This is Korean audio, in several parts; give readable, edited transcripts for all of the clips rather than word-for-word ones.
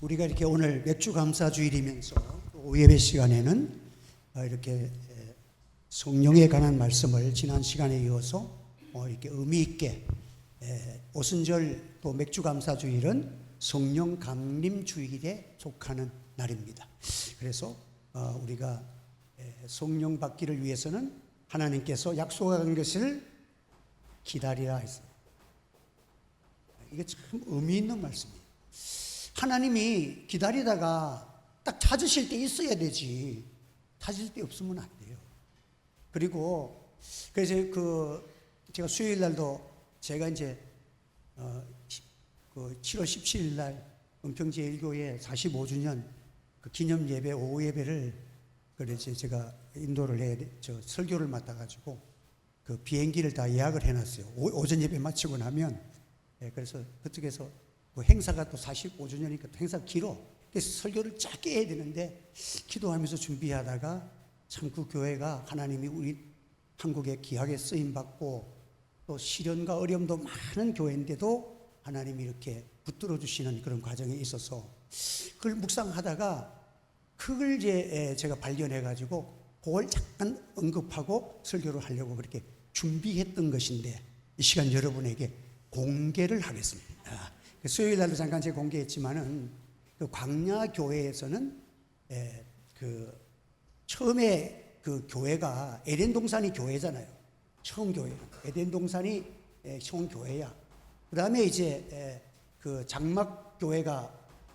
우리가 이렇게 오늘 맥주 감사 주일이면서 오후 예배 시간에는 이렇게 성령에 관한 말씀을 지난 시간에 이어서 이렇게 의미 있게 오순절 또 맥주 감사 주일은 성령 감림 주일에 속하는 날입니다. 그래서 우리가 성령 받기를 위해서는 하나님께서 약속한 것을 기다리라 했습니다. 이게 참 의미 있는 말씀이에요. 하나님이 기다리다가 딱 찾으실 때 있어야 되지, 찾을 때 없으면 안 돼요. 그리고 그래서 제가 수요일 날도 제가 이제 7월 17일 날 은평제일교회 45주년 그 기념 예배 오후 예배를 그래서 제가 인도를 설교를 맡아가지고 그 비행기를 다 예약을 해놨어요. 오전 예배 마치고 나면 그래서 그쪽에서 그 행사가 또 45주년이니까 행사가 길어. 그래서 설교를 짧게 해야 되는데 기도하면서 준비하다가 참 그 교회가 하나님이 우리 한국에 귀하게 쓰임받고 또 시련과 어려움도 많은 교회인데도 하나님이 이렇게 붙들어 주시는 그런 과정에 있어서 그걸 묵상하다가 그걸 제가 발견해 가지고 그걸 잠깐 언급하고 설교를 하려고 그렇게 준비했던 것인데 이 시간 여러분에게 공개를 하겠습니다. 수요일 날도 잠깐 제가 공개했지만은 그 광야 교회에서는 처음에 그 교회가 에덴 동산이 교회잖아요. 처음 교회 에덴 동산이 처음 교회야. 그 다음에 이제 그 장막 교회가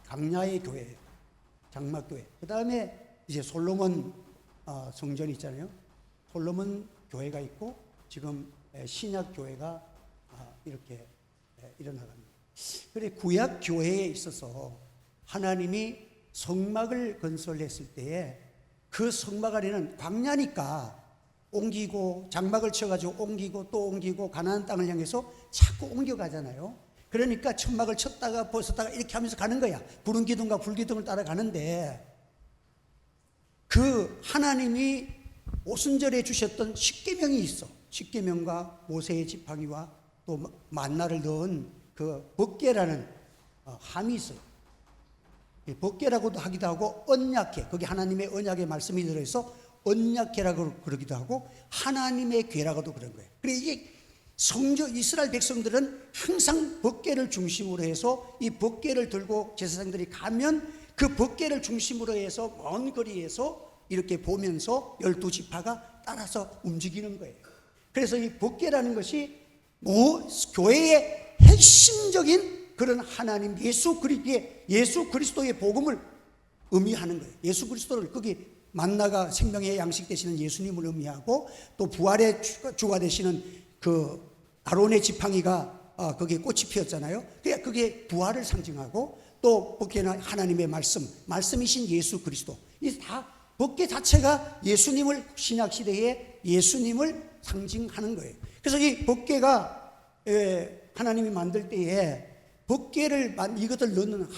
광야의 교회예요. 장막 교회. 그 다음에 이제 솔로몬 성전이 있잖아요. 솔로몬 교회가 있고 지금 신약 교회가 이렇게 일어나갑니다. 그래 구약 교회에 있어서 하나님이 성막을 건설했을 때에 그 성막 안에는 광야니까 옮기고 장막을 쳐가지고 옮기고 또 옮기고 가나안 땅을 향해서 자꾸 옮겨가잖아요. 그러니까 천막을 쳤다가 벗었다가 이렇게 하면서 가는 거야. 구름 기둥과 불 기둥을 따라가는데 그 하나님이 오순절에 주셨던 십계명이 있어. 십계명과 모세의 지팡이와 또 만나를 넣은 그 법궤라는 함이 있어요. 법궤라고도 하기도 하고 언약궤, 거기 하나님의 언약의 말씀이 들어있어 언약궤라고 그러기도 하고 하나님의 궤라고도 그런 거예요. 그래서 이게 이스라엘 백성들은 항상 법궤를 중심으로 해서 이 법궤를 들고 제사장들이 가면 그 법궤를 중심으로 해서 먼 거리에서 이렇게 보면서 12지파가 따라서 움직이는 거예요. 그래서 이 법궤라는 것이 교회의 핵심적인 그런 하나님 예수 그리스도의 복음을 의미하는 거예요. 예수 그리스도를 거기 만나가 생명의 양식 되시는 예수님을 의미하고 또 부활의 주가 되시는 그 아론의 지팡이가 거기에 꽃이 피었잖아요. 그게 부활을 상징하고 또 법궤는 하나님의 말씀이신 예수 그리스도. 이 다 법궤 자체가 예수님을 신약 시대에 예수님을 상징하는 거예요. 그래서 이 법궤가 하나님이 만들 때에 법궤를 이것을 넣는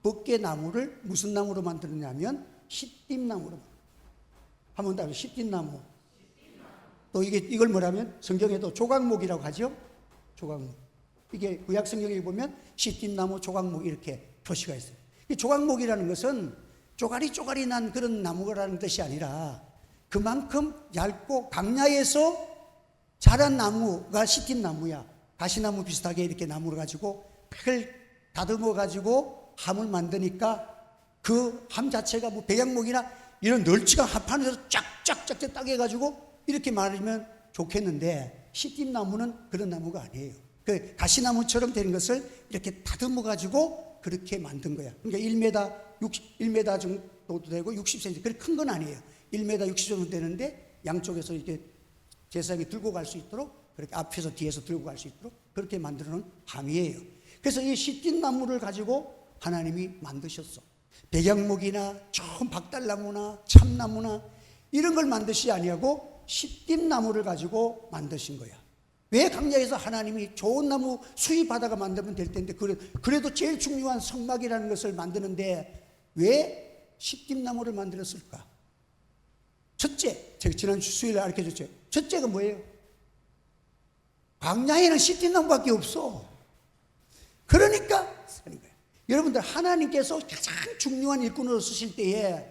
법궤 나무를 무슨 나무로 만들었냐면 시띠나무로. 한번 더 시띠나무. 또 이걸 뭐라면 성경에도 조각목이라고 하죠. 조각목. 이게 구약 성경에 보면 시띠나무, 조각목 이렇게 표시가 있어요. 이 조각목이라는 것은 쪼가리 난 그런 나무라는 뜻이 아니라 그만큼 얇고 광야에서 자란 나무가 시띠나무야. 가시나무 비슷하게 이렇게 나무를 가지고 흙을 다듬어 가지고 함을 만드니까 그 함 자체가 뭐 백양목이나 이런 널찍한 합판에서 쫙쫙쫙 따게 가지고 이렇게 말하면 좋겠는데 시띠나무는 그런 나무가 아니에요. 그 가시나무처럼 된 것을 이렇게 다듬어 가지고 그렇게 만든 거야. 그러니까 1m 정도 되고 60cm. 그렇게 큰 건 아니에요. 1m 60 정도 되는데 양쪽에서 이렇게 제사장이 들고 갈 수 있도록 그렇게 앞에서 뒤에서 들고 갈 수 있도록 그렇게 만들어 놓은 함이에요. 그래서 이 시띠나무를 가지고 하나님이 만드셨어. 백양목이나 좋은 박달나무나 참나무나 이런 걸 만드시지 아니하고 시띠나무를 가지고 만드신 거야. 왜 광야에서 하나님이 좋은 나무 수입하다가 만들면 될 텐데 그래도 제일 중요한 성막이라는 것을 만드는데 왜 시띠나무를 만들었을까? 첫째, 제가 지난 수요일에 알려줬죠. 첫째가 뭐예요? 광야에는 시띠나무밖에 없어. 그러니까 쓰는 거예요. 여러분들 하나님께서 가장 중요한 일꾼으로 쓰실 때에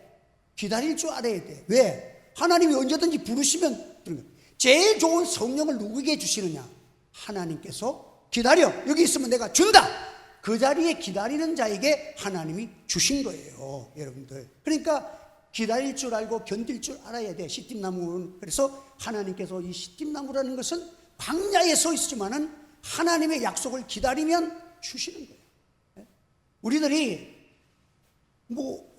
기다릴 줄 알아야 돼. 왜? 하나님이 언제든지 부르시면 들은 거예요. 제일 좋은 성령을 누구에게 주시느냐? 하나님께서 기다려. 여기 있으면 내가 준다. 그 자리에 기다리는 자에게 하나님이 주신 거예요, 여러분들. 그러니까 기다릴 줄 알고 견딜 줄 알아야 돼, 시띠나무는. 그래서 하나님께서 이 시띠나무라는 것은 광야에 서 있지만은 하나님의 약속을 기다리면 주시는 거예요. 우리들이 뭐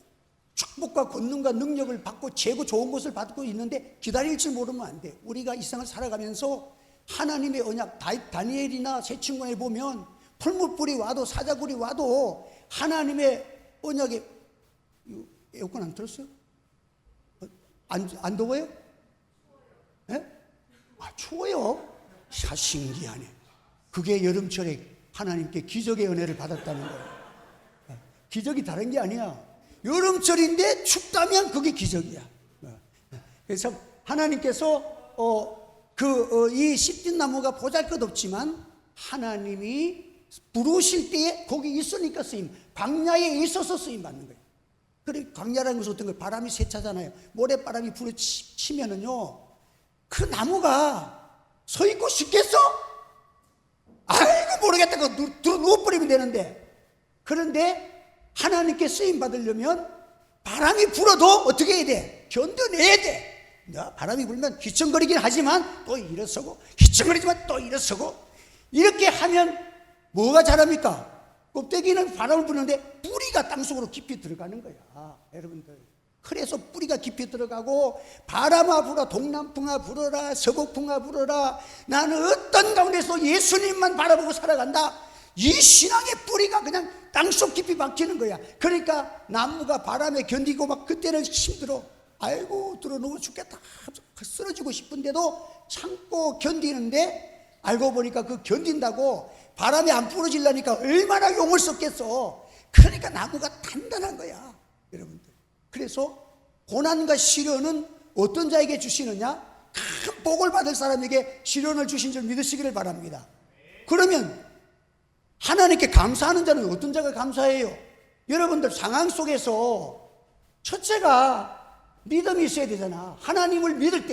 축복과 권능과 능력을 받고 최고 좋은 것을 받고 있는데 기다릴 줄 모르면 안 돼. 우리가 이 세상을 살아가면서 하나님의 언약, 다니엘이나 새친권에 보면 풀무불이 와도 사자굴이 와도 하나님의 언약에, 에어컨 안 틀었어요? 안 더워요? 예? 추워요? 신기하네. 그게 여름철에 하나님께 기적의 은혜를 받았다는 거예요. 기적이 다른 게 아니야. 여름철인데 춥다면 그게 기적이야. 그래서 하나님께서 이 시띠나무가 보잘것없지만 하나님이 부르실 때에 거기 있으니까 쓰임, 광야에 있어서 쓰임 받는 거예요. 그래, 광야라는 것은 어떤 거예요? 바람이 세차잖아요. 모래바람이 부딪히면은요, 그 나무가 서 있고 싶겠어? 아이고 모르겠다. 그거 누워버리면 되는데. 그런데 하나님께 쓰임 받으려면 바람이 불어도 어떻게 해야 돼? 견뎌내야 돼. 바람이 불면 휘청거리긴 하지만 또 일어서고, 휘청거리지만 또 일어서고, 이렇게 하면 뭐가 자랍니까? 껍데기는 바람을 부는데 뿌리가 땅속으로 깊이 들어가는 거야, 여러분들. 그래서 뿌리가 깊이 들어가고, 바람아 불어, 동남풍아 불어라, 서북풍아 불어라, 나는 어떤 가운데서 예수님만 바라보고 살아간다. 이 신앙의 뿌리가 그냥 땅속 깊이 박히는 거야. 그러니까 나무가 바람에 견디고 막 그때는 힘들어. 아이고 들어 누워 죽겠다, 쓰러지고 싶은데도 참고 견디는데, 알고 보니까 그 견딘다고 바람이 안 부러지려니까 얼마나 용을 썼겠어. 그러니까 나무가 단단한 거야, 여러분들. 그래서 고난과 시련은 어떤 자에게 주시느냐? 큰 복을 받을 사람에게 시련을 주신 줄 믿으시기를 바랍니다. 그러면 하나님께 감사하는 자는 어떤 자가 감사해요? 여러분들 상황 속에서 첫째가 믿음이 있어야 되잖아. 하나님을 믿을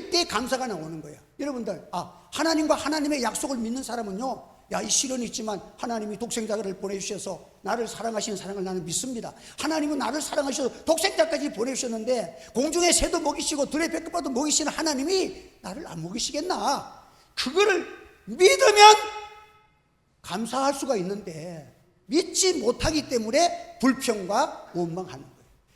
때 감사가 나오는 거야. 여러분들, 하나님과 하나님의 약속을 믿는 사람은요, 이 시련이 있지만 하나님이 독생자를 보내주셔서 나를 사랑하시는 사랑을 나는 믿습니다. 하나님은 나를 사랑하셔서 독생자까지 보내주셨는데 공중의 새도 먹이시고 들의 백합화도 먹이시는 하나님이 나를 안 먹이시겠나? 그거를 믿으면 감사할 수가 있는데, 믿지 못하기 때문에 불평과 원망하는 거예요.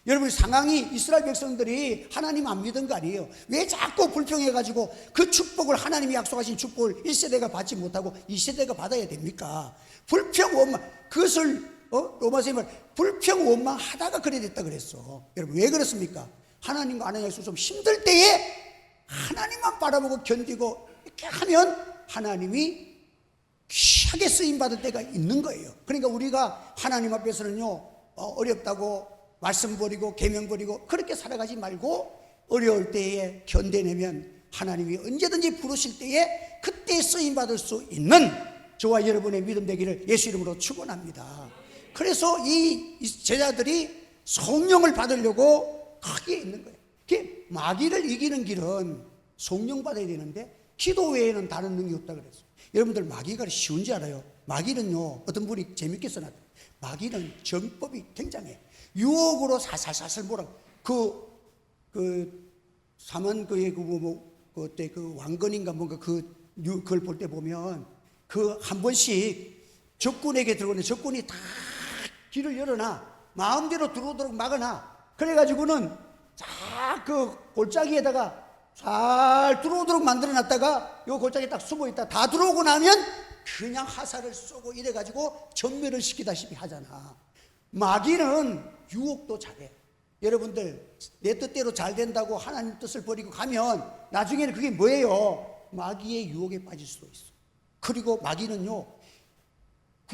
여러분, 상황이 이스라엘 백성들이 하나님 안 믿은 거 아니에요. 왜 자꾸 불평해가지고 그 축복을, 하나님이 약속하신 축복을 1세대가 받지 못하고 2세대가 받아야 됩니까? 불평 원망, 그것을 로마서에 말 불평 원망 하다가 그래 됐다 그랬어. 여러분, 왜 그렇습니까? 하나님과 하나님의 좀 힘들 때에 하나님만 바라보고 견디고 이렇게 하면 하나님이 귀하게 쓰임받을 때가 있는 거예요. 그러니까 우리가 하나님 앞에서는요, 어렵다고 말씀 버리고 계명 버리고 그렇게 살아가지 말고, 어려울 때에 견뎌내면 하나님이 언제든지 부르실 때에 그때 쓰임받을 수 있는 저와 여러분의 믿음 되기를 예수 이름으로 축원합니다. 그래서 이 제자들이 성령을 받으려고 거기에 있는 거예요. 마귀를 이기는 길은 성령 받아야 되는데 기도 외에는 다른 능력이 없다 그랬어요. 여러분들, 마귀가 쉬운지 알아요? 마귀는요, 어떤 분이 재밌게 써놨대요. 마귀는 정법이 굉장해. 유혹으로 살살살살 몰아. 사만그의 그때 그 왕건인가 뭔가 그걸 볼 때 보면 그 한 번씩 적군에게 들어오는데 적군이 다 길을 열어놔. 마음대로 들어오도록 막아놔. 그래가지고는 그 골짜기에다가 잘 들어오도록 만들어놨다가 요 골짜기에 딱 숨어있다 다 들어오고 나면 그냥 화살을 쏘고 이래가지고 전멸을 시키다시피 하잖아. 마귀는 유혹도 잘해. 여러분들, 내 뜻대로 잘 된다고 하나님 뜻을 버리고 가면 나중에는 그게 뭐예요? 마귀의 유혹에 빠질 수도 있어. 그리고 마귀는요,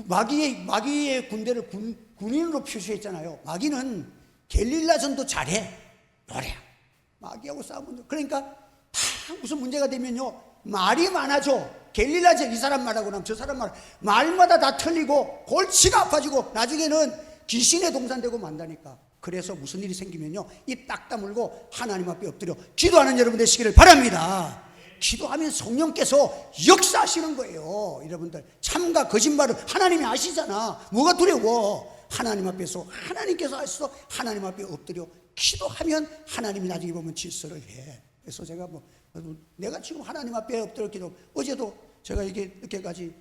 마귀의 군대를 군인으로 표시했잖아요. 마귀는 게릴라전도 잘해. 노래. 마귀하고 싸우면, 그러니까 다 무슨 문제가 되면요, 말이 많아져. 갤릴라지 이 사람 말하고 나면 저 사람 말마다 다 틀리고 골치가 아파지고 나중에는 귀신의 동산되고 만다니까. 그래서 무슨 일이 생기면요, 입 딱 다물고 하나님 앞에 엎드려 기도하는 여러분 되시기를 바랍니다. 기도하면 성령께서 역사하시는 거예요. 여러분들, 참과 거짓말은 하나님이 아시잖아. 뭐가 두려워? 하나님 앞에서 하나님께서 하셔서 하나님 앞에 엎드려 기도하면 하나님이 나중에 보면 질서를 해. 그래서 제가 내가 지금 하나님 앞에 엎드려 기도, 어제도 제가 이게 늦게까지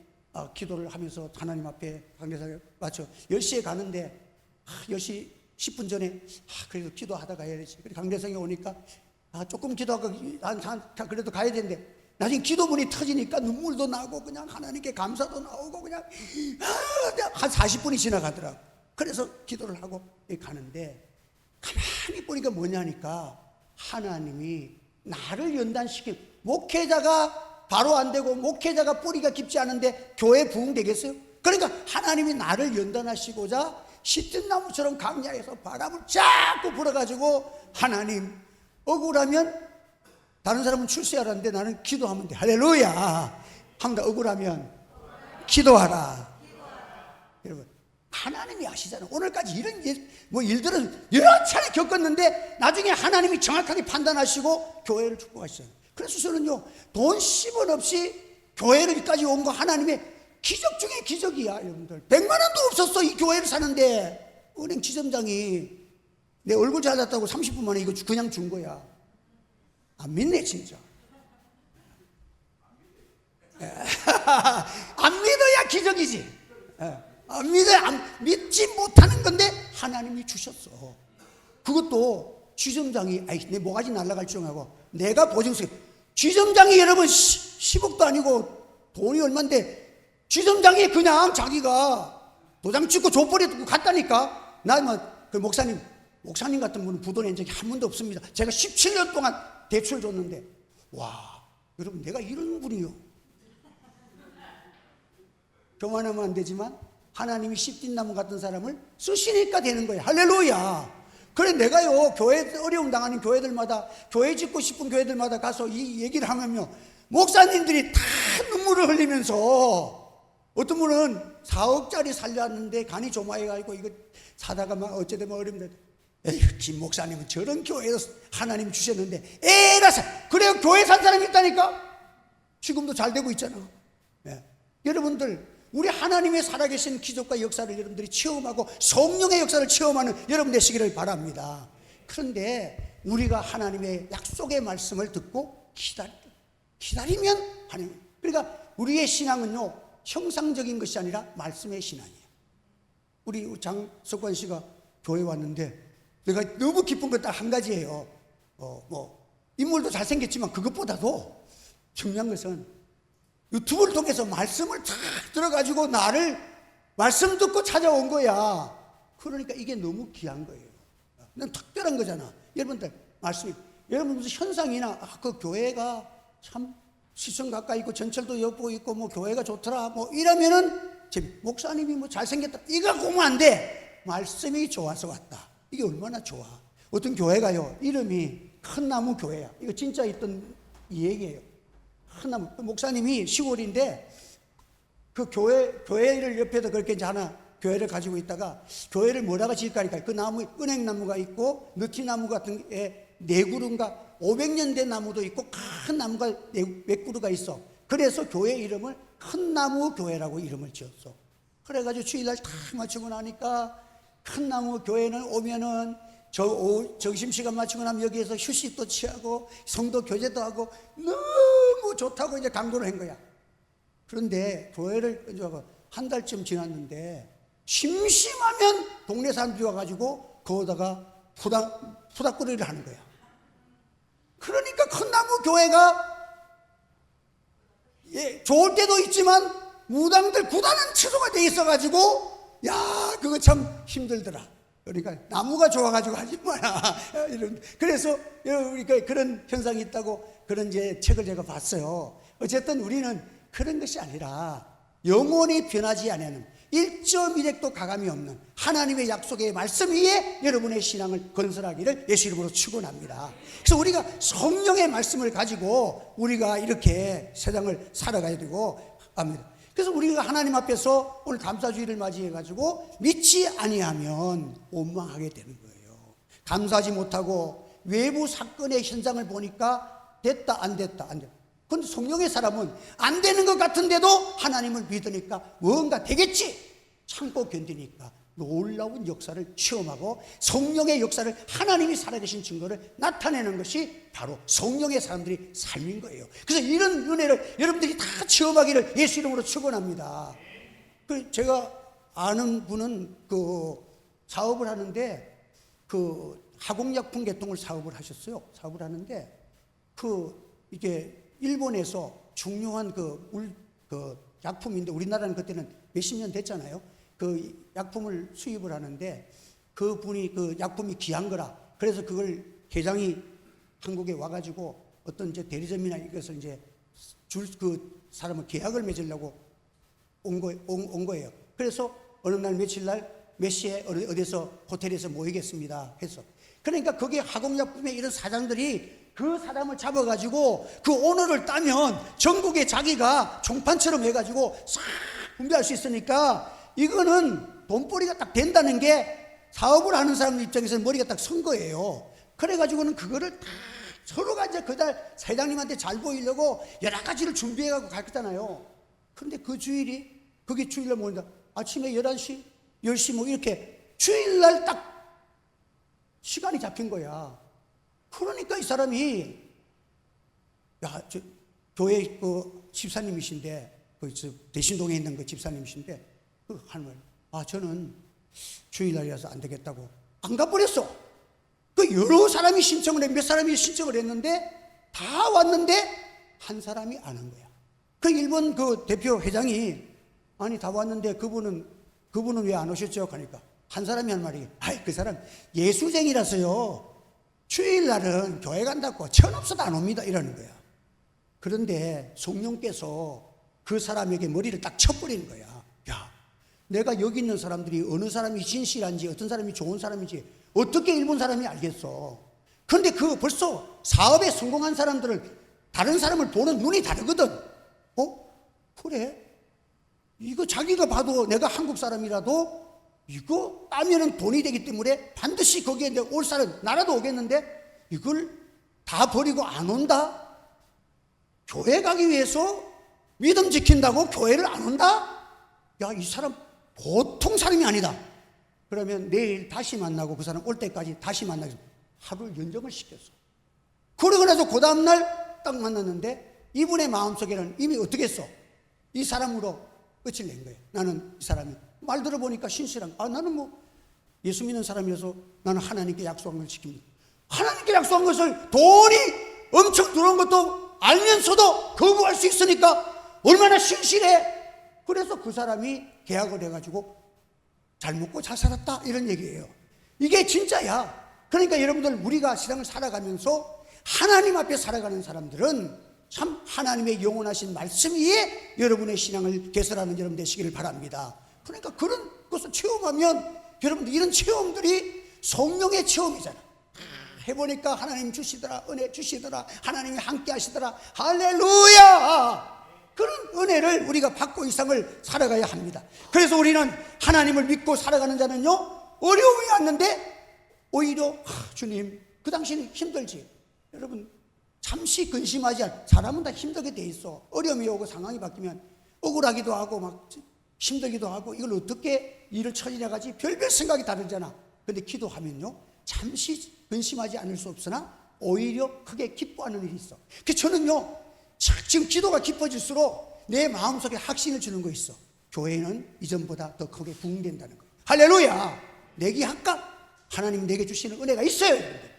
기도를 하면서 하나님 앞에 강대상에 맞춰 10시에 가는데 10시 10분 전에 그래도 기도하다 가야지. 강대상에 오니까 조금 기도하고 그래도 가야 되는데 나중에 기도문이 터지니까 눈물도 나고 그냥 하나님께 감사도 나오고 그냥 한 40분이 지나가더라고. 그래서 기도를 하고 가는데 가만히 보니까 뭐냐니까 하나님이 나를 연단시킨, 목회자가 바로 안 되고 목회자가 뿌리가 깊지 않은데 교회 부흥되겠어요? 그러니까 하나님이 나를 연단하시고자 시든 나무처럼 강야에서 바람을 자꾸 불어가지고 하나님 억울하면 다른 사람은 출세하라는데 나는 기도하면 돼. 할렐루야. 한다. 억울하면 기도하라. 여러분, 하나님이 아시잖아요. 오늘까지 이런 일들은 여러 차례 겪었는데 나중에 하나님이 정확하게 판단하시고 교회를 축복하시잖아요. 그래서 저는요, 돈 10원 없이 교회를까지 온 거 하나님의 기적 중에 기적이야. 여러분들, 100만 원도 없었어. 이 교회를 사는데 은행 지점장이 내 얼굴 찾았다고 30분 만에 이거 그냥 준 거야. 안 믿네 진짜. 안 믿어야 기적이지. 안 믿지 못하는 건데 하나님이 주셨어. 그것도 지점장이 내 모가지 날아갈 줄 알고 내가 보증서, 지점장이 여러분 10억도 아니고 돈이 얼만데 지점장이 그냥 자기가 도장 찍고 족보리 듣고 갔다니까. 그 목사님 같은 분은 부도 낸 적이 한 번도 없습니다. 제가 17년 동안 대출 줬는데, 와, 여러분, 내가 이런 분이요. 교만하면 안 되지만 하나님이 씨띠나무 같은 사람을 쓰시니까 되는 거예요. 할렐루야. 그래, 내가요, 교회 어려움 당하는 교회들마다, 교회 짓고 싶은 교회들마다 가서 이 얘기를 하면요, 목사님들이 다 눈물을 흘리면서, 어떤 분은 4억짜리 살려왔는데 간이 조마해가지고 이거 사다가 막 어쩌되면 어렵는데, 에휴, 김 목사님은 저런 교회에서 하나님 주셨는데 에라서. 그래요, 교회 산 사람이 있다니까. 지금도 잘 되고 있잖아. 여러분들, 우리 하나님의 살아계신 기적과 역사를 여러분들이 체험하고 성령의 역사를 체험하는 여러분 되시기를 바랍니다. 그런데 우리가 하나님의 약속의 말씀을 듣고 기다리면 하나님, 그러니까 우리의 신앙은요, 형상적인 것이 아니라 말씀의 신앙이에요. 우리 장석관 씨가 교회 왔는데 내가 너무 기쁜 건 딱 한 가지예요. 인물도 잘생겼지만 그것보다도 중요한 것은 유튜브를 통해서 말씀을 탁 들어가지고 나를 말씀 듣고 찾아온 거야. 그러니까 이게 너무 귀한 거예요. 난 특별한 거잖아. 여러분들, 말씀이, 여러분 무슨 현상이나 그 교회가 참 시청 가까이 있고 전철도 엿보고 있고 뭐 교회가 좋더라 뭐 이러면은 목사님이 뭐 잘생겼다 이거 보면 안 돼. 말씀이 좋아서 왔다. 이게 얼마나 좋아. 어떤 교회가요, 이름이 큰 나무 교회야. 이거 진짜 있던 이 얘기예요. 큰 나무. 목사님이 시골인데 그 교회를 옆에다 그렇게 이제 하나 교회를 가지고 있다가 교회를 뭐라고 지을까 하니까 그 나무, 은행나무가 있고 느티나무 같은 게 네 그루인가 500년 된 나무도 있고 큰 나무가 몇 그루가 있어. 그래서 교회 이름을 큰 나무 교회라고 이름을 지었어. 그래가지고 주일날 다 맞추고 나니까 큰 나무 교회는 오면은 점심시간 맞추고 나면 여기에서 휴식도 취하고 성도 교제도 하고 너무 좋다고 이제 강조를 한 거야. 그런데 교회를 한 달쯤 지났는데 심심하면 동네 사람들이 와가지고 거기다가 푸닥거리를 하는 거야. 그러니까 큰 나무 교회가 좋을 때도 있지만 무당들 구단은 취소가 돼 있어가지고 그거 참 힘들더라. 그러니까 나무가 좋아가지고 하지 마라. 그래서 우리가 그런 현상이 있다고 그런 이제 책을 제가 봤어요. 어쨌든 우리는 그런 것이 아니라 영원히 변하지 않는 1.1획도 가감이 없는 하나님의 약속의 말씀 위에 여러분의 신앙을 건설하기를 예수 이름으로 축원합니다. 그래서 우리가 성령의 말씀을 가지고 우리가 이렇게 세상을 살아가야 되고 합니다. 그래서 우리가 하나님 앞에서 오늘 감사주의를 맞이해 가지고 믿지 아니하면 원망하게 되는 거예요. 감사하지 못하고 외부 사건의 현상을 보니까 됐다 안 됐다. 그런데 성령의 사람은 안 되는 것 같은데도 하나님을 믿으니까 뭔가 되겠지 참고 견디니까 놀라운 역사를 체험하고 성령의 역사를 하나님이 살아계신 증거를 나타내는 것이 바로 성령의 사람들이 삶인 거예요. 그래서 이런 은혜를 여러분들이 다 체험하기를 예수 이름으로 축원합니다. 제가 아는 분은 그 사업을 하는데 그 화공약품 개통을 사업을 하셨어요. 사업을 하는데 이게 일본에서 중요한 그 약품인데 우리나라는 그때는 몇십 년 됐잖아요. 그 약품을 수입을 하는데 그 분이 그 약품이 귀한 거라 그래서 그걸 회장이 한국에 와가지고 어떤 이제 대리점이나 이것을 이제 줄 그 사람을 계약을 맺으려고 온 거예요. 그래서 어느 날 며칠 날 몇 시에 어디서 호텔에서 모이겠습니다 해서 그러니까 거기에 화공약품의 이런 사장들이 그 사람을 잡아가지고 그 오너를 따면 전국에 자기가 종판처럼 해가지고 싹 분배할 수 있으니까 이거는 돈벌이가 딱 된다는 게 사업을 하는 사람 입장에서는 머리가 딱 선 거예요. 그래가지고는 그거를 다 서로가 이제 그날 사장님한테 잘 보이려고 여러 가지를 준비해가고 갔잖아요. 그런데 그 주일이 그게 주일날 모인다. 아침에 11시, 10시 뭐 이렇게 주일날 딱 시간이 잡힌 거야. 그러니까 이 사람이 교회 그 집사님이신데 그 대신동에 있는 그 집사님이신데 그 하는 거예요. 저는 주일날이라서 안 되겠다고 안 가버렸어. 그 여러 사람이 신청을 해 몇 사람이 신청을 했는데 다 왔는데 한 사람이 안 한 거야. 그 일본 그 대표 회장이 아니 다 왔는데 그분은 왜 안 오셨죠? 그러니까 한 사람이 한 말이 그 사람 예수쟁이라서요. 주일날은 교회 간다고 천 없어도 안 옵니다 이러는 거야. 그런데 성령께서 그 사람에게 머리를 딱 쳐버리는 거야. 야, 내가 여기 있는 사람들이 어느 사람이 진실한지 어떤 사람이 좋은 사람인지 어떻게 일본 사람이 알겠어. 그런데 벌써 사업에 성공한 사람들을 다른 사람을 보는 눈이 다르거든. 그래? 이거 자기가 봐도 내가 한국 사람이라도 이거 따면은 돈이 되기 때문에 반드시 거기에 올 사람 나라도 오겠는데 이걸 다 버리고 안 온다? 교회 가기 위해서 믿음 지킨다고 교회를 안 온다? 야, 이 사람 보통 사람이 아니다. 그러면 내일 다시 만나고 그 사람 올 때까지 다시 만나서 하루를 연정을 시켰어. 그러고 나서 그 다음날 딱 만났는데 이분의 마음속에는 이미 어떻게 했어? 이 사람으로 끝을 낸 거예요. 나는 이 사람이 말 들어보니까 신실한 나는 뭐 예수 믿는 사람이라서 나는 하나님께 약속한 걸 지킵니다. 하나님께 약속한 것을 돈이 엄청 들어온 것도 알면서도 거부할 수 있으니까 얼마나 신실해. 그래서 그 사람이 계약을 해가지고 잘 먹고 잘 살았다 이런 얘기예요. 이게 진짜야. 그러니까 여러분들 우리가 세상을 살아가면서 하나님 앞에 살아가는 사람들은 참 하나님의 영원하신 말씀 위에 여러분의 신앙을 개설하는 여러분 되시기를 바랍니다. 그러니까 그런 것을 체험하면 여러분들 이런 체험들이 성령의 체험이잖아. 해보니까 하나님 주시더라, 은혜 주시더라, 하나님이 함께 하시더라, 할렐루야. 그런 은혜를 우리가 받고 이 삶을 살아가야 합니다. 그래서 우리는 하나님을 믿고 살아가는 자는요 어려움이 왔는데 오히려 주님 그 당시는 힘들지. 여러분 잠시 근심하지 않아. 사람은 다 힘들게 돼 있어. 어려움이 오고 상황이 바뀌면 억울하기도 하고 막 힘들기도 하고 이걸 어떻게 일을 처리해가지 별별 생각이 다 들잖아. 근데 기도하면요 잠시 근심하지 않을 수 없으나 오히려 크게 기뻐하는 일이 있어. 그래서 저는요 지금 기도가 깊어질수록 내 마음속에 확신을 주는 거 있어. 교회는 이전보다 더 크게 부흥된다는 거. 할렐루야. 내기할까? 하나님 내게 주시는 은혜가 있어요. 여러분들.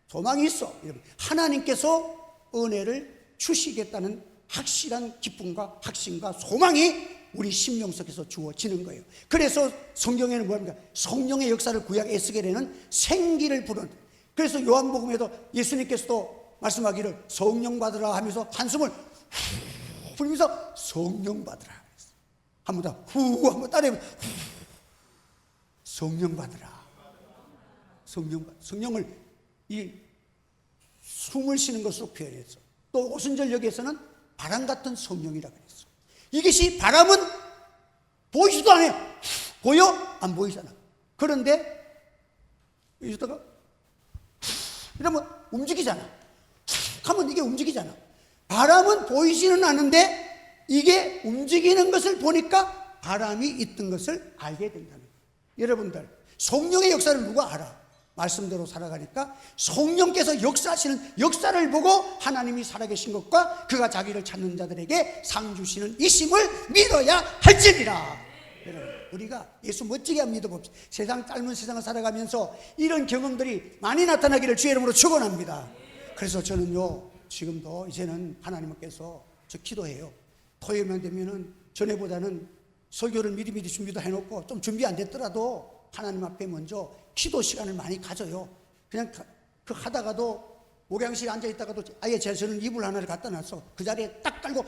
소망이 있어. 여러분. 하나님께서 은혜를 주시겠다는 확실한 기쁨과 확신과 소망이 우리 심령 속에서 주어지는 거예요. 그래서 성경에는 뭐합니까? 성령의 역사를 구약에 애쓰게 되는 생기를 부른. 그래서 요한복음에도 예수님께서도 말씀하기를 성령 받으라 하면서 한숨을 불면서 성령 받으라. 한번 더 후 한번 따라해. 성령 받으라. 성령을 이 숨을 쉬는 것으로 표현했어. 또 오순절역에서는 바람 같은 성령이라 그랬어. 이것이 바람은 보이지도 않아요. 보여? 안 보이잖아. 그런데 이러다가 이러면 움직이잖아. 하면 이게 움직이잖아. 바람은 보이지는 않는데 이게 움직이는 것을 보니까 바람이 있던 것을 알게 된다는 거예요. 여러분들, 성령의 역사를 누가 알아? 말씀대로 살아가니까 성령께서 역사하시는 역사를 보고 하나님이 살아계신 것과 그가 자기를 찾는 자들에게 상 주시는 이심을 믿어야 할지니라. 여러분, 우리가 예수 멋지게 믿어봅시다. 짧은 세상을 살아가면서 이런 경험들이 많이 나타나기를 주의 이름으로 축원합니다. 그래서 저는요, 지금도 이제는 하나님께서 저 기도해요. 토요일만 되면은 전에보다는 설교를 미리미리 준비도 해놓고 좀 준비 안 됐더라도 하나님 앞에 먼저 기도 시간을 많이 가져요. 그냥 그 하다가도 목양실에 앉아있다가도 아예 저는 이불 하나를 갖다 놨어. 그 자리에 딱 깔고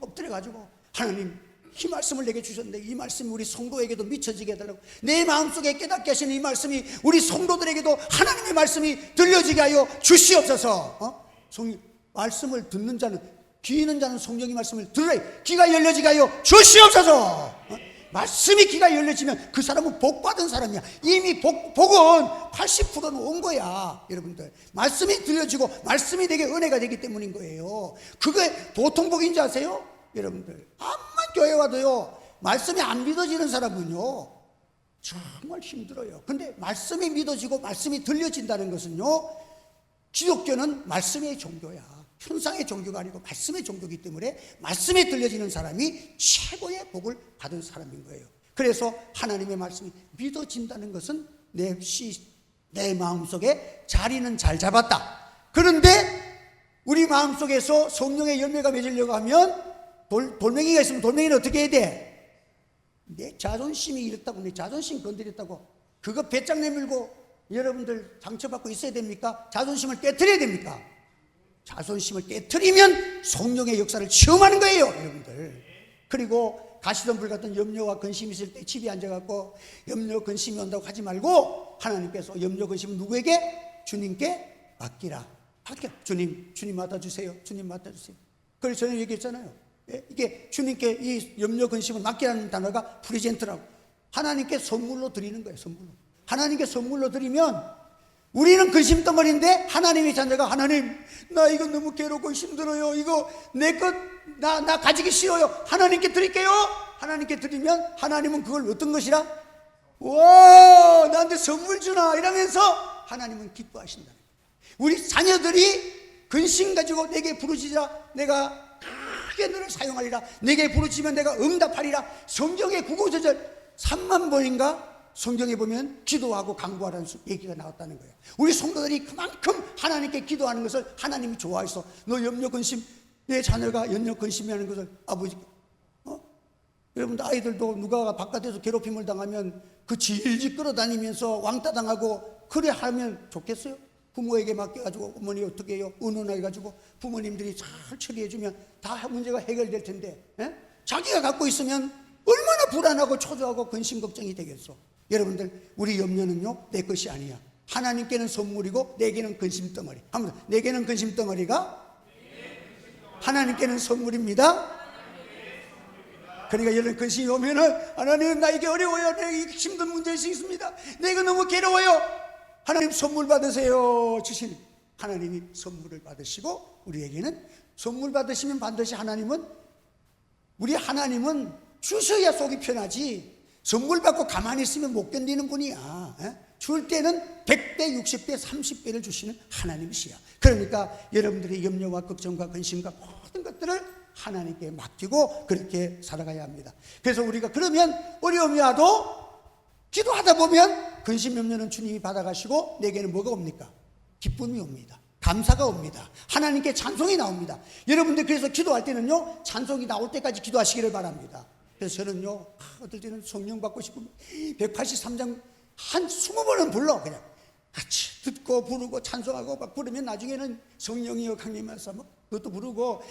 엎드려가지고 하나님 이 말씀을 내게 주셨는데 이 말씀이 우리 성도에게도 미쳐지게 해달라고, 내 마음속에 깨닫게 하시는 이 말씀이 우리 성도들에게도 하나님의 말씀이 들려지게 하여 주시옵소서. 말씀을 듣는 자는, 귀 있는 자는 성령의 말씀을 들으라. 귀가 열려지게 하여 주시옵소서. 말씀이 귀가 열려지면 그 사람은 복 받은 사람이야. 이미 복은 80%는 온 거야. 여러분들, 말씀이 들려지고 말씀이 내게 은혜가 되기 때문인 거예요. 그게 보통 복인지 아세요? 여러분들, 암만 교회 와도요, 말씀이 안 믿어지는 사람은요 정말 힘들어요. 근데 말씀이 믿어지고 말씀이 들려진다는 것은요, 기독교는 말씀의 종교야. 현상의 종교가 아니고 말씀의 종교이기 때문에 말씀이 들려지는 사람이 최고의 복을 받은 사람인 거예요. 그래서 하나님의 말씀이 믿어진다는 것은 내 마음속에 자리는 잘 잡았다. 그런데 우리 마음속에서 성령의 열매가 맺으려고 하면 돌멩이가 있으면 돌멩이는 어떻게 해야 돼? 내 자존심이 이렇다고, 내 자존심 건드렸다고 그거 배짱 내밀고 여러분들 상처받고 있어야 됩니까? 자존심을 깨트려야 됩니까? 자존심을 깨트리면 성령의 역사를 체험하는 거예요, 여러분들. 그리고 가시덤불 같은 염려와 근심이 있을 때 집에 앉아갖고 염려 근심이 온다고 하지 말고 하나님께서 염려 근심은 누구에게? 주님께 맡기라. 주님 맡아주세요. 주님 맡아주세요. 그래서 저는 얘기했잖아요. 이게 주님께 이 염려 근심을 맡기라는 단어가 프리젠트라고. 하나님께 선물로 드리는 거예요. 선물로. 하나님께 선물로 드리면 우리는 근심덩어리인데 하나님의 자녀가, 하나님 나 이거 너무 괴롭고 힘들어요. 이거 내 것 나 가지기 싫어요. 하나님께 드릴게요. 하나님께 드리면 하나님은 그걸 어떤 것이라? 와, 나한테 선물 주나 이러면서 하나님은 기뻐하신다. 우리 자녀들이 근심 가지고 내게 부르짖으라. 내가 크게 너를 사용하리라. 내게 부르짖으면 내가 응답하리라. 성경의 구구절절 3만 번인가 성경에 보면 기도하고 간구하라는 얘기가 나왔다는 거예요. 우리 성도들이 그만큼 하나님께 기도하는 것을 하나님이 좋아해서, 너 염려 근심, 내 자녀가 염려 근심이 하는 것을 아버지, 여러분들 아이들도 누가 바깥에서 괴롭힘을 당하면 그 질질 끌어다니면서 왕따 당하고 그래 하면 좋겠어요? 부모에게 맡겨가지고 어머니 어떻게 해요? 의논해가지고 부모님들이 잘 처리해주면 다 문제가 해결될 텐데, 자기가 갖고 있으면 얼마나 불안하고 초조하고 근심 걱정이 되겠어. 여러분들, 우리 염려는요 내 것이 아니야. 하나님께는 선물이고 내게는 근심덩어리. 한번, 내게는 근심덩어리가 하나님께는 선물입니다. 그러니까 여러분 근심이 오면은, 하나님 나 이게 어려워요. 내가 힘든 문제가 있습니다. 내가 너무 괴로워요. 하나님 선물 받으세요. 주신 하나님이 선물을 받으시고, 우리에게는 선물 받으시면 반드시 우리 하나님은 주셔야 속이 편하지, 선물 받고 가만히 있으면 못 견디는 분이야. 줄 때는 100배, 60배, 30배를 주시는 하나님이시야. 그러니까 여러분들의 염려와 걱정과 근심과 모든 것들을 하나님께 맡기고 그렇게 살아가야 합니다. 그래서 우리가 그러면 어려움이 와도 기도하다 보면 근심 염려는 주님이 받아가시고 내게는 뭐가 옵니까? 기쁨이 옵니다. 감사가 옵니다. 하나님께 찬송이 나옵니다. 여러분들 그래서 기도할 때는요, 찬송이 나올 때까지 기도하시기를 바랍니다. 그래서 저는요, 어떨 때는 성령 받고 싶으면 183장 한 20번은 불러. 그냥 같이 듣고 부르고 찬송하고 막 부르면 나중에는 성령이여 강림하사 뭐 그것도 부르고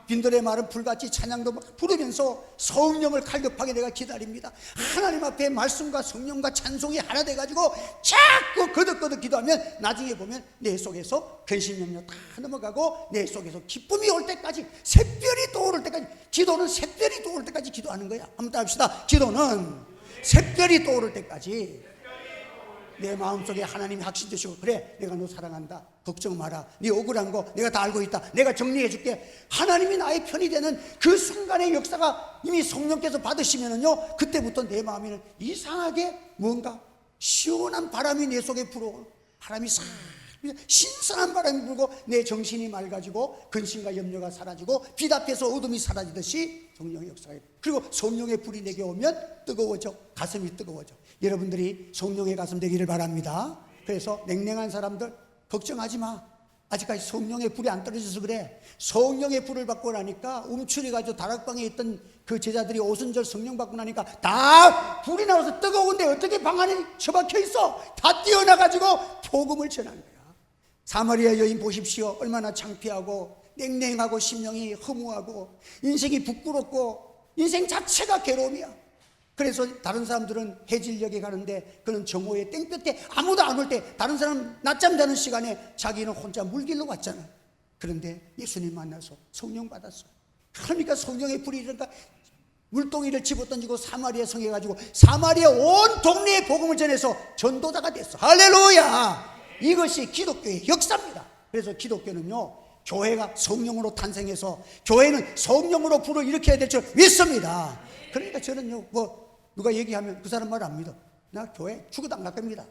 빈들의 마른 불같이 찬양도 막 부르면서 성령을 갈급하게 내가 기다립니다. 하나님 앞에 말씀과 성령과 찬송이 하나 돼가지고 자꾸 거듭거듭 기도하면 나중에 보면 내 속에서 근심염려 다 넘어가고 내 속에서 기쁨이 올 때까지, 샛별이 떠오를 때까지, 기도는 샛별이 떠오를 때까지 기도하는 거야. 한번 따라합시다. 기도는 샛별이 떠오를 때까지 내 마음속에 하나님이 확신되시고, 그래 내가 너 사랑한다, 걱정 마라, 네 억울한 거 내가 다 알고 있다, 내가 정리해 줄게, 하나님이 나의 편이 되는 그 순간의 역사가 이미 성령께서 받으시면은요, 그때부터 내 마음에는 이상하게 뭔가 시원한 바람이 내 속에 불어. 바람이 싹 신선한 바람이 불고 내 정신이 맑아지고 근심과 염려가 사라지고 빛 앞에서 어둠이 사라지듯이 성령의 역사가 있고, 그리고 성령의 불이 내게 오면 뜨거워져, 가슴이 뜨거워져. 여러분들이 성령의 가슴 되기를 바랍니다. 그래서 냉랭한 사람들 걱정하지 마. 아직까지 성령의 불이 안 떨어져서 그래. 성령의 불을 받고 나니까 움츠려가지고 다락방에 있던 그 제자들이 오순절 성령 받고 나니까 다 불이 나와서 뜨거운데 어떻게 방 안에 처박혀 있어? 다 뛰어나가지고 복음을 전한 거야. 사마리아 여인 보십시오. 얼마나 창피하고 냉랭하고 심령이 허무하고 인생이 부끄럽고 인생 자체가 괴로움이야. 그래서 다른 사람들은 해질녘에 가는데 그는 정오의 땡볕에 아무도 안 올 때, 다른 사람 낮잠 자는 시간에 자기는 혼자 물길로 왔잖아. 그런데 예수님 만나서 성령 받았어. 그러니까 성령의 불이 이러니까 물동이를 집어던지고 사마리아 성에 가지고 사마리아 온 동네에 복음을 전해서 전도자가 됐어. 할렐루야. 이것이 기독교의 역사입니다. 그래서 기독교는요, 교회가 성령으로 탄생해서 교회는 성령으로 불을 일으켜야 될 줄 믿습니다. 그러니까 저는요, 누가 얘기하면 그 사람 말 안 믿어. 나 교회 죽어도 안 갈 겁니다.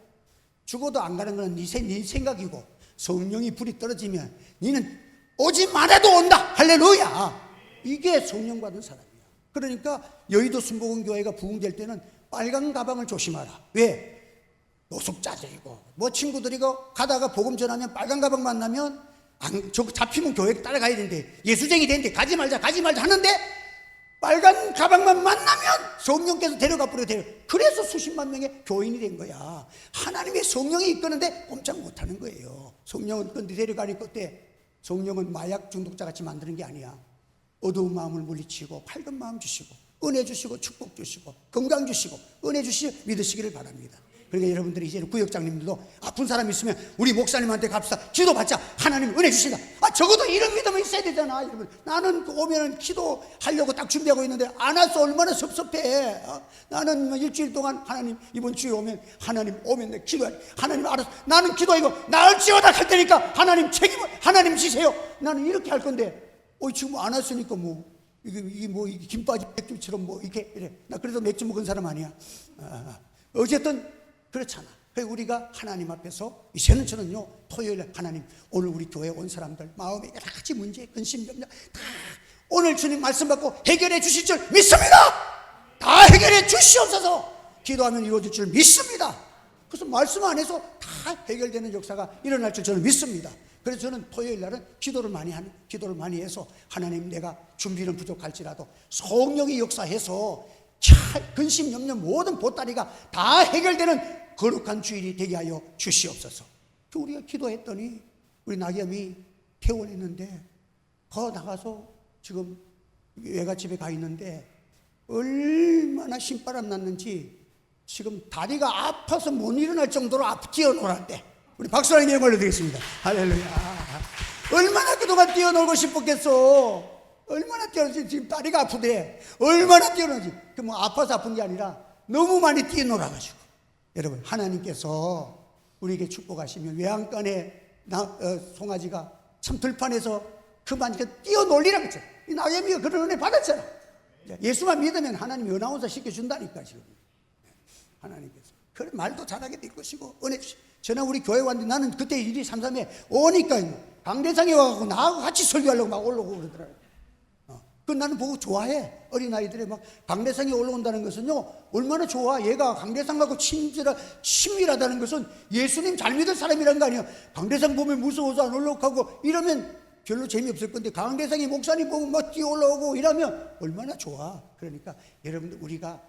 죽어도 안 가는 건 네 생각이고, 성령이 불이 떨어지면 너는 오지 말아도 온다. 할렐루야. 이게 성령 받은 사람이야. 그러니까 여의도 순복음교회가 부흥될 때는 빨간 가방을 조심하라. 왜? 노숙자들이고 뭐 친구들이고 가다가 복음 전하면 빨간 가방 만나면 잡히면 교회 따라가야 되는데, 예수쟁이 되는데 가지 말자 하는데 빨간 가방만 만나면 성령께서 데려가 버려. 그래서 수십만 명의 교인이 된 거야. 하나님의 성령이 이끄는데 꼼짝 못하는 거예요. 성령은 그런데 데려가니까 어때? 성령은 마약 중독자 같이 만드는 게 아니야. 어두운 마음을 물리치고 밝은 마음 주시고 은혜 주시고 축복 주시고 건강 주시고 은혜 주시고 믿으시기를 바랍니다. 그러니까 여러분들이 이제는 구역장님들도 아픈 사람 있으면 우리 목사님한테 갑시다. 기도받자. 하나님 은혜 주신다. 적어도 이런 믿음이 있어야 되잖아. 여러분, 나는 오면은 기도하려고 딱 준비하고 있는데 안 와서 얼마나 섭섭해. 나는 일주일 동안 하나님 이번 주에 오면 하나님 오면 내 기도해. 하나님 알아서 나는 기도하고 나을지어다 할 테니까 하나님 책임을 하나님 지세요. 나는 이렇게 할 건데 지금 안 왔으니까 이게 김 빠진 맥주처럼 이렇게 이래. 나 그래도 맥주 먹은 사람 아니야. 어쨌든 그렇잖아. 그래서 우리가 하나님 앞에서 이제는 저는요, 토요일에 하나님, 오늘 우리 교회에 온 사람들 마음에 여러 가지 문제, 근심, 염려 다 오늘 주님 말씀 받고 해결해 주실 줄 믿습니다. 다 해결해 주시옵소서. 기도하면 이루어질 줄 믿습니다. 그래서 말씀 안에서 다 해결되는 역사가 일어날 줄 저는 믿습니다. 그래서 저는 토요일 날은 기도를 많이 해서 하나님, 내가 준비는 부족할지라도 성령이 역사해서 근심, 염려 모든 보따리가 다 해결되는 거룩한 주일이 되게 하여 주시옵소서. 우리가 기도했더니 우리 낙엽이 퇴원했는데 거 나가서 지금 외갓집에 가 있는데 얼마나 신바람 났는지 지금 다리가 아파서 못 일어날 정도로 뛰어놀았대. 우리 박수 하나님 영광을 드리겠습니다. 할렐루야. 얼마나 그동안 뛰어놀고 싶었겠어. 얼마나 뛰어놀지. 지금 다리가 아프대. 얼마나 뛰어놀지. 아파서 아픈 게 아니라 너무 많이 뛰어놀아가지고. 여러분, 하나님께서 우리에게 축복하시면 외양간에 송아지가 참 들판에서 그만 뛰어놀리라 그랬죠. 이 나겸이가 그런 은혜 받았잖아. 예수만 믿으면 하나님이 은하원사 시켜준다니까. 지금 하나님께서 그런 말도 잘하게 될 것이고 은혜 주시. 저는 우리 교회 왔는데 나는 그때 일이 삼삼에 오니까 강대상에 와갖고 나하고 같이 설교하려고 막 올라오고 그러더라고요. 그 나는 보고 좋아해. 어린아이들이 막 강대상에 올라온다는 것은요, 얼마나 좋아. 얘가 강대상하고 친밀하다는 것은 예수님 잘 믿을 사람이라는 거 아니에요. 강대상 보면 무서워서 안 올라오고 이러면 별로 재미없을 건데, 강대상이 목사님 보면 막 뛰어 올라오고 이러면 얼마나 좋아. 그러니까 여러분들, 우리가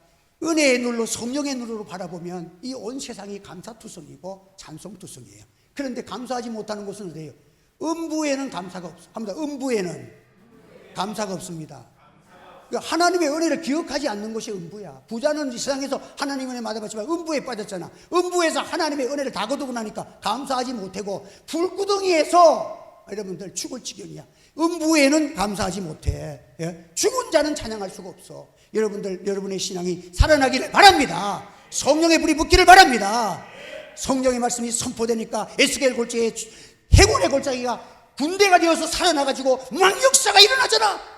은혜의 눈으로, 성령의 눈으로 바라보면 이 온 세상이 감사투성이고 찬송투성이에요. 그런데 감사하지 못하는 곳은 어디예요? 음부에는 감사가 없어. 합니다. 음부에는 감사가 없습니다. 하나님의 은혜를 기억하지 않는 것이 음부야. 부자는 이 세상에서 하나님의 은혜 받아봤지만 음부에 빠졌잖아. 음부에서 하나님의 은혜를 다 거두고 나니까 감사하지 못하고 불구덩이에서 여러분들 죽을 지경이야. 음부에는 감사하지 못해. 예? 죽은 자는 찬양할 수가 없어. 여러분들, 여러분의 신앙이 살아나기를 바랍니다. 성령의 불이 붙기를 바랍니다. 성령의 말씀이 선포되니까 에스겔 골짜기에 해골의 골짜기가 군대가 되어서 살아나가지고 막 역사가 일어나잖아.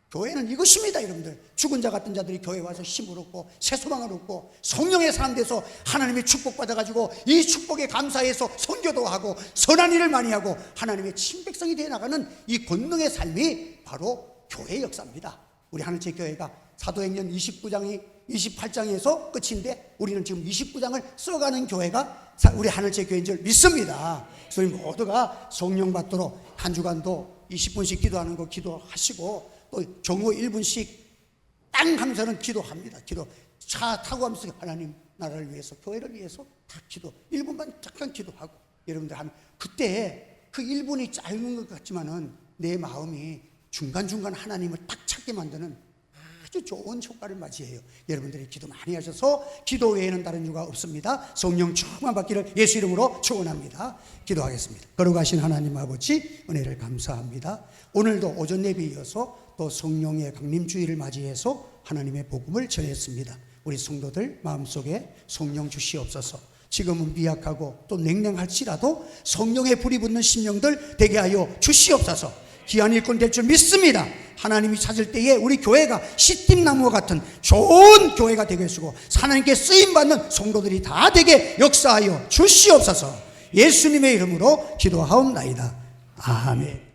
교회는 이것입니다. 여러분들, 죽은 자 같은 자들이 교회에 와서 힘을 얻고 새 소망을 얻고 성령의 사람 돼서 하나님의 축복 받아가지고 이 축복에 감사해서 선교도 하고 선한 일을 많이 하고 하나님의 친백성이 되어 나가는 이 권능의 삶이 바로 교회의 역사입니다. 우리 하늘빛 교회가 사도행전 28장에서 끝인데 우리는 지금 29장을 써가는 교회가 우리 하늘빛 교회인 줄 믿습니다. 그래서 우리 모두가 성령 받도록 한 주간도 20분씩 기도하는 거 기도하시고 또 정오 1분씩 땅 하면서는 기도합니다. 기도 차 타고 가면서 하나님 나라를 위해서 교회를 위해서 다 기도 1분만 잠깐 기도하고 여러분들 하면 그때 그 1분이 짧은 것 같지만은 내 마음이 중간중간 하나님을 딱 찾게 만드는 아주 좋은 효과를 맞이해요. 여러분들이 기도 많이 하셔서 기도 외에는 다른 이유가 없습니다. 성령 충만 받기를 예수 이름으로 축원합니다. 기도하겠습니다. 걸어가신 하나님 아버지 은혜를 감사합니다. 오늘도 오전 예배에 이어서 또 성령의 강림주의를 맞이해서 하나님의 복음을 전했습니다. 우리 성도들 마음속에 성령 주시옵소서. 지금은 미약하고 또 냉랭할지라도 성령의 불이 붙는 심령들 되게 하여 주시옵소서. 귀한 일꾼 될 줄 믿습니다. 하나님이 찾을 때에 우리 교회가 시팀나무와 같은 좋은 교회가 되게 해주고 하나님께 쓰임받는 성도들이 다 되게 역사하여 주시옵소서. 예수님의 이름으로 기도하옵나이다. 아멘.